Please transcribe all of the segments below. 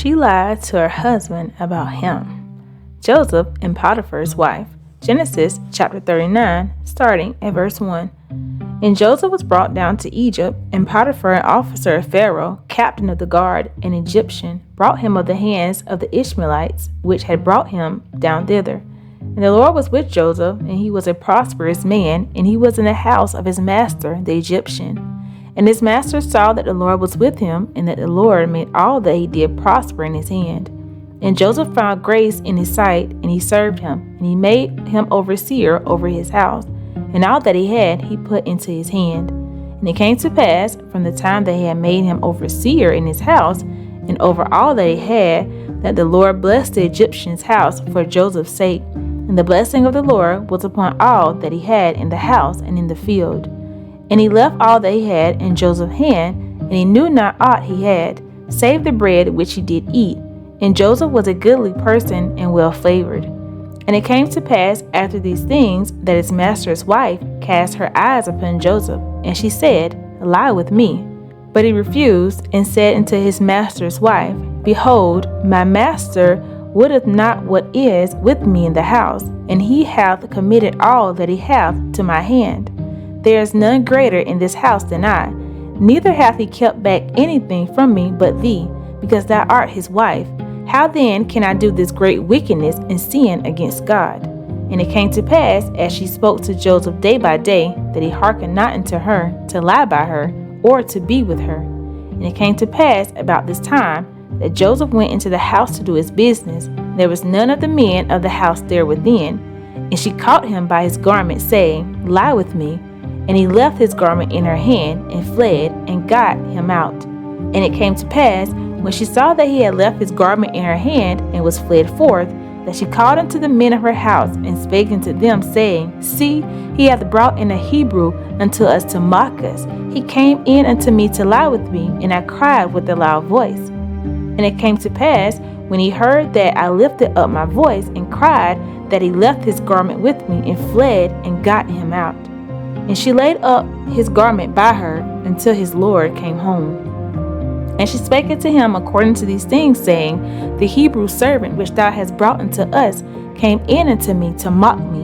she lied to her husband about him. Joseph and Potiphar's wife. Genesis chapter 39, starting at verse 1. And Joseph was brought down to Egypt, and Potiphar, an officer of Pharaoh, captain of the guard, an Egyptian, brought him of the hands of the Ishmaelites, which had brought him down thither. And the Lord was with Joseph, and he was a prosperous man, and he was in the house of his master, the Egyptian. And his master saw that the Lord was with him, and that the Lord made all that he did prosper in his hand. And Joseph found grace in his sight, and he served him, and he made him overseer over his house. And all that he had, he put into his hand. And it came to pass, from the time that he had made him overseer in his house, and over all that he had, that the Lord blessed the Egyptian's house for Joseph's sake. And the blessing of the Lord was upon all that he had in the house and in the field. And he left all that he had in Joseph's hand, and he knew not aught he had, save the bread which he did eat. And Joseph was a goodly person and well favored. And it came to pass after these things that his master's wife cast her eyes upon Joseph, and she said, Lie with me. But he refused, and said unto his master's wife, Behold, my master wotteth not what is with me in the house, and he hath committed all that he hath to my hand. There is none greater in this house than I, neither hath he kept back anything from me but thee, because thou art his wife. How then can I do this great wickedness and sin against God? And it came to pass, as she spoke to Joseph day by day, that he hearkened not unto her, to lie by her, or to be with her. And it came to pass about this time, that Joseph went into the house to do his business. There was none of the men of the house there within. And she caught him by his garment, saying, Lie with me. And he left his garment in her hand, and fled, and got him out. And it came to pass, when she saw that he had left his garment in her hand, and was fled forth, that she called unto the men of her house, and spake unto them, saying, See, he hath brought in a Hebrew unto us to mock us. He came in unto me to lie with me, and I cried with a loud voice. And it came to pass, when he heard that I lifted up my voice, and cried, that he left his garment with me, and fled, and got him out. And she laid up his garment by her, until his Lord came home. And she spake unto him according to these things, saying, The Hebrew servant which thou hast brought unto us came in unto me to mock me.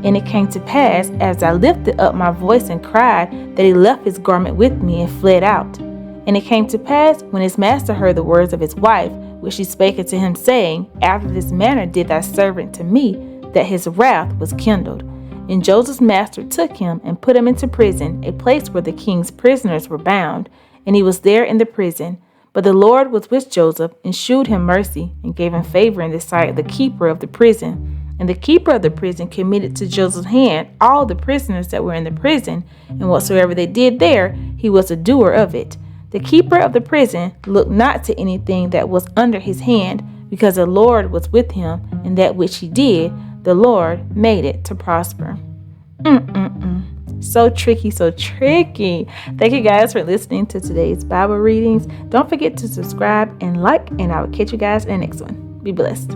And it came to pass, as I lifted up my voice and cried, that he left his garment with me and fled out. And it came to pass, when his master heard the words of his wife, which she spake unto him, saying, After this manner did thy servant to me, that his wrath was kindled. And Joseph's master took him and put him into prison, a place where the king's prisoners were bound. And he was there in the prison. But the Lord was with Joseph, and shewed him mercy, and gave him favor in the sight of the keeper of the prison. And the keeper of the prison committed to Joseph's hand all the prisoners that were in the prison, and whatsoever they did there, he was a doer of it. The keeper of the prison looked not to anything that was under his hand, because the Lord was with him, and that which he did, the Lord made it to prosper. So tricky, so tricky. Thank you guys for listening to today's Bible readings. Don't forget to subscribe and like, and I will catch you guys in the next one. Be blessed.